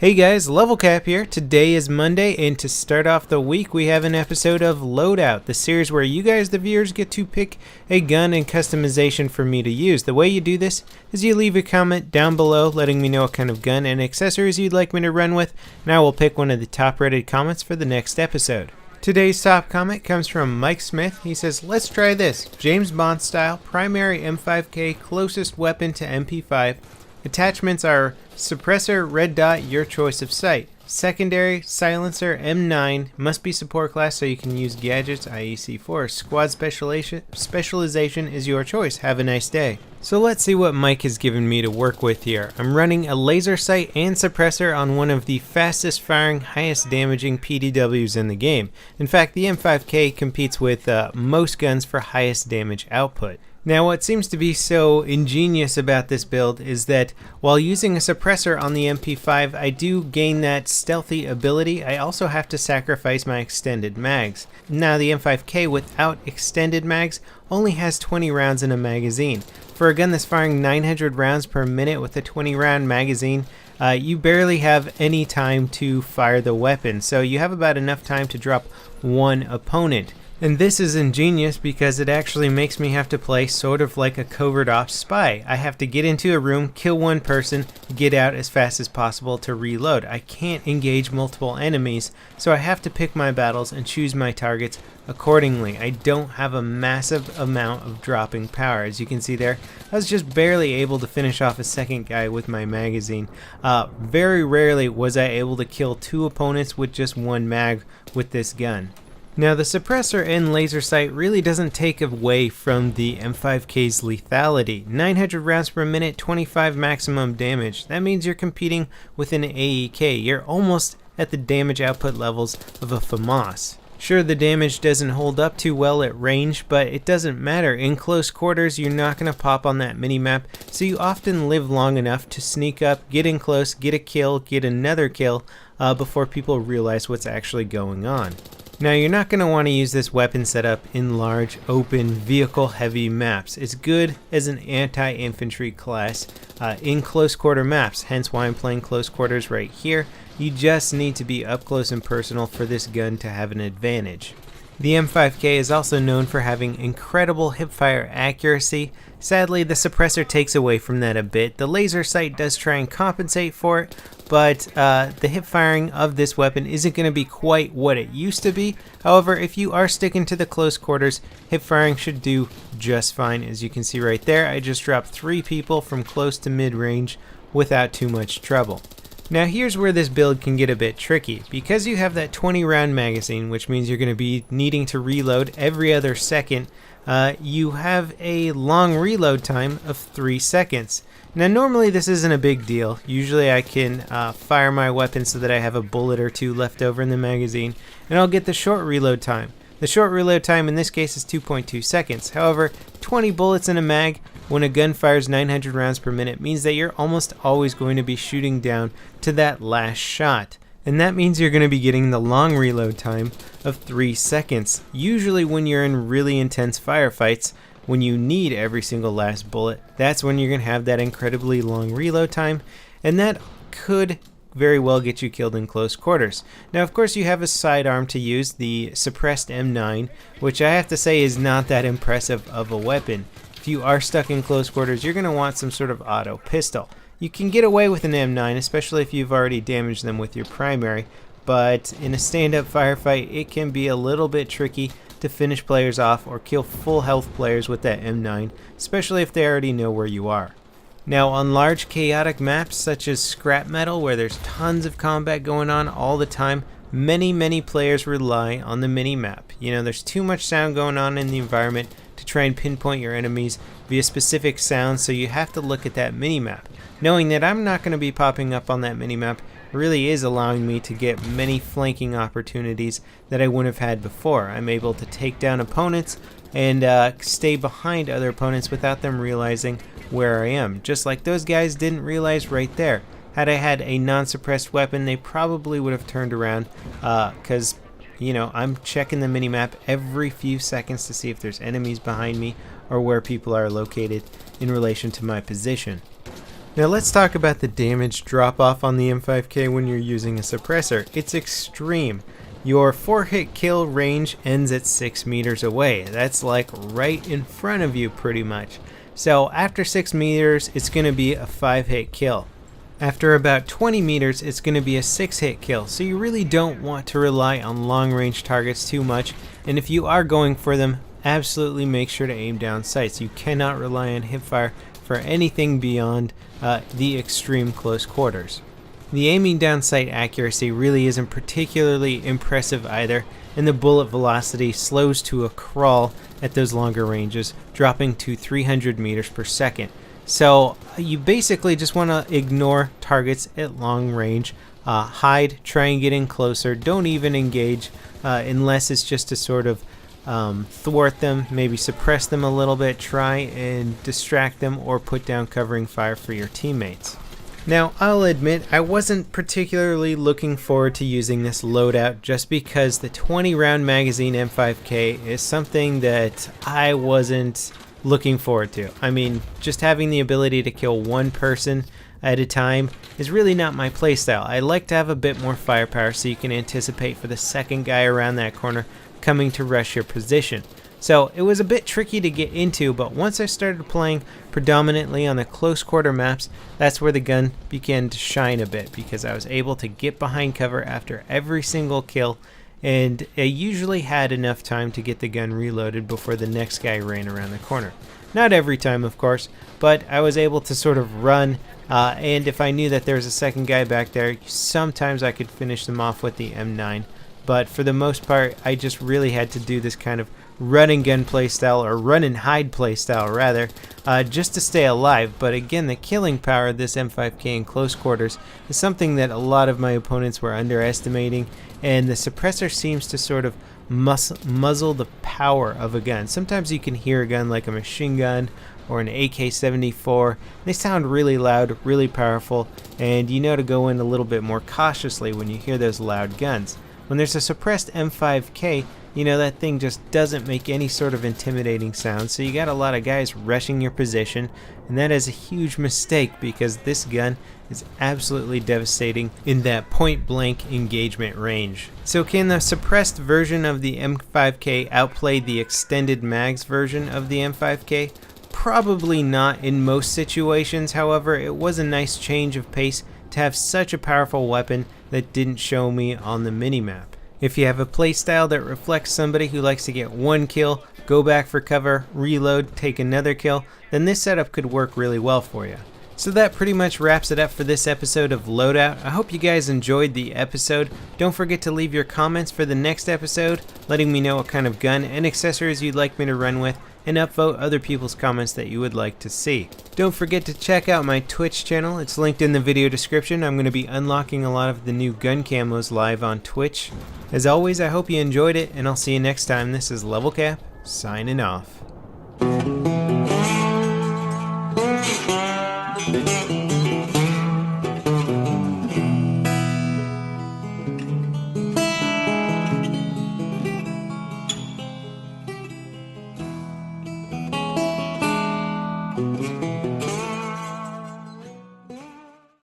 Hey guys, LevelCap here. Today is Monday, and to start off the week, we have an episode of Loadout, the series where you guys, the viewers, get to pick a gun and customization for me to use. The way you do this is you leave a comment down below letting me know what kind of gun and accessories you'd like me to run with, and I will pick one of the top rated comments for the next episode. Today's top comment comes from Mike Smith. He says, "Let's try this. James Bond style, primary M5K, closest weapon to MP5. Attachments are suppressor, red dot, your choice of sight. Secondary, silencer, M9, must be support class so you can use gadgets, i.e. C4. Squad specialization is your choice. Have a nice day." So let's see what Mike has given me to work with here. I'm running a laser sight and suppressor on one of the fastest firing, highest damaging PDWs in the game. In fact, the M5K competes with most guns for highest damage output. Now, what seems to be so ingenious about this build is that while using a suppressor on the MP5, I do gain that stealthy ability. I also have to sacrifice my extended mags. Now, the M5K without extended mags only has 20 rounds in a magazine. For a gun that's firing 900 rounds per minute with a 20-round magazine, you barely have any time to fire the weapon, so you have about enough time to drop one opponent. And this is ingenious because it actually makes me have to play sort of like a covert ops spy. I have to get into a room, kill one person, get out as fast as possible to reload. I can't engage multiple enemies, so I have to pick my battles and choose my targets accordingly. I don't have a massive amount of dropping power. As you can see there, I was just barely able to finish off a second guy with my magazine. Very rarely was I able to kill two opponents with just one mag with this gun. Now, the suppressor and laser sight really doesn't take away from the M5K's lethality. 900 rounds per minute, 25 maximum damage. That means you're competing with an AEK. You're almost at the damage output levels of a FAMAS. Sure, the damage doesn't hold up too well at range, but it doesn't matter. In close quarters, you're not going to pop on that minimap, so you often live long enough to sneak up, get in close, get a kill, get another kill, before people realize what's actually going on. Now, you're not going to want to use this weapon setup in large, open, vehicle-heavy maps. It's good as an anti-infantry class in close quarter maps, hence why I'm playing close quarters right here. You just need to be up close and personal for this gun to have an advantage. The M5K is also known for having incredible hipfire accuracy. Sadly, the suppressor takes away from that a bit. The laser sight does try and compensate for it, but the hip firing of this weapon isn't going to be quite what it used to be. However, if you are sticking to the close quarters, hip firing should do just fine. As you can see right there, I just dropped 3 people from close to mid-range without too much trouble. Now, here's where this build can get a bit tricky. Because you have that 20-round magazine, which means you're going to be needing to reload every other second, you have a long reload time of 3 seconds. Now, normally this isn't a big deal. Usually I can fire my weapon so that I have a bullet or two left over in the magazine, and I'll get the short reload time. The short reload time in this case is 2.2 seconds. However, 20 bullets in a mag when a gun fires 900 rounds per minute means that you're almost always going to be shooting down to that last shot. And that means you're going to be getting the long reload time of 3 seconds. Usually when you're in really intense firefights, when you need every single last bullet, that's when you're going to have that incredibly long reload time, and that could very well get you killed in close quarters. Now, of course, you have a sidearm to use, the suppressed M9, which I have to say is not that impressive of a weapon. If you are stuck in close quarters, you're going to want some sort of auto pistol. You can get away with an M9, especially if you've already damaged them with your primary, but in a stand-up firefight, it can be a little bit tricky to finish players off or kill full health players with that M9, especially if they already know where you are. Now, on large chaotic maps such as scrap metal, where there's tons of combat going on all the time, many players rely on the mini-map. You know, there's too much sound going on in the environment to try and pinpoint your enemies via specific sounds, so you have to look at that mini-map. Knowing that I'm not going to be popping up on that mini-map really is allowing me to get many flanking opportunities that I wouldn't have had before. I'm able to take down opponents and stay behind other opponents without them realizing where I am. Just like those guys didn't realize right there. Had I had a non-suppressed weapon, they probably would have turned around because, you know, I'm checking the minimap every few seconds to see if there's enemies behind me or where people are located in relation to my position. Now let's talk about the damage drop off on the M5K when you're using a suppressor. It's extreme. Your 4-hit kill range ends at 6 meters away. That's like right in front of you pretty much. So after 6 meters, it's going to be a 5-hit kill. After about 20 meters, it's going to be a 6-hit kill. So you really don't want to rely on long-range targets too much. And if you are going for them, absolutely make sure to aim down sights. You cannot rely on hipfire for anything beyond the extreme close quarters. The aiming down sight accuracy really isn't particularly impressive either, and the bullet velocity slows to a crawl at those longer ranges, dropping to 300 meters per second. So you basically just want to ignore targets at long range, hide, try and get in closer, don't even engage unless it's just to sort of thwart them, maybe suppress them a little bit, try and distract them, or put down covering fire for your teammates. Now, I'll admit I wasn't particularly looking forward to using this loadout just because the 20-round magazine M5K is something that I wasn't looking forward to. I mean, just having the ability to kill one person at a time is really not my playstyle. I like to have a bit more firepower so you can anticipate for the second guy around that corner coming to rush your position. So it was a bit tricky to get into, but once I started playing predominantly on the close quarter maps, that's where the gun began to shine a bit, because I was able to get behind cover after every single kill, and I usually had enough time to get the gun reloaded before the next guy ran around the corner. Not every time, of course, but I was able to sort of run, and if I knew that there was a second guy back there, sometimes I could finish them off with the M9. But for the most part, I just really had to do this kind of run and gun playstyle, or run and hide playstyle rather, just to stay alive. But again, the killing power of this M5K in close quarters is something that a lot of my opponents were underestimating, and the suppressor seems to sort of muzzle the power of a gun. Sometimes you can hear a gun like a machine gun or an AK-74. They sound really loud, really powerful, and you know to go in a little bit more cautiously when you hear those loud guns. When there's a suppressed M5K, you know, that thing just doesn't make any sort of intimidating sound, so you got a lot of guys rushing your position, and that is a huge mistake because this gun is absolutely devastating in that point-blank engagement range. So can the suppressed version of the M5K outplay the extended mags version of the M5K? Probably not in most situations. However, it was a nice change of pace to have such a powerful weapon that didn't show me on the minimap. If you have a playstyle that reflects somebody who likes to get one kill, go back for cover, reload, take another kill, then this setup could work really well for you. So that pretty much wraps it up for this episode of Loadout. I hope you guys enjoyed the episode. Don't forget to leave your comments for the next episode, letting me know what kind of gun and accessories you'd like me to run with, and upvote other people's comments that you would like to see. Don't forget to check out my Twitch channel. It's linked in the video description. I'm going to be unlocking a lot of the new gun camos live on Twitch. As always, I hope you enjoyed it, and I'll see you next time. This is LevelCap, signing off.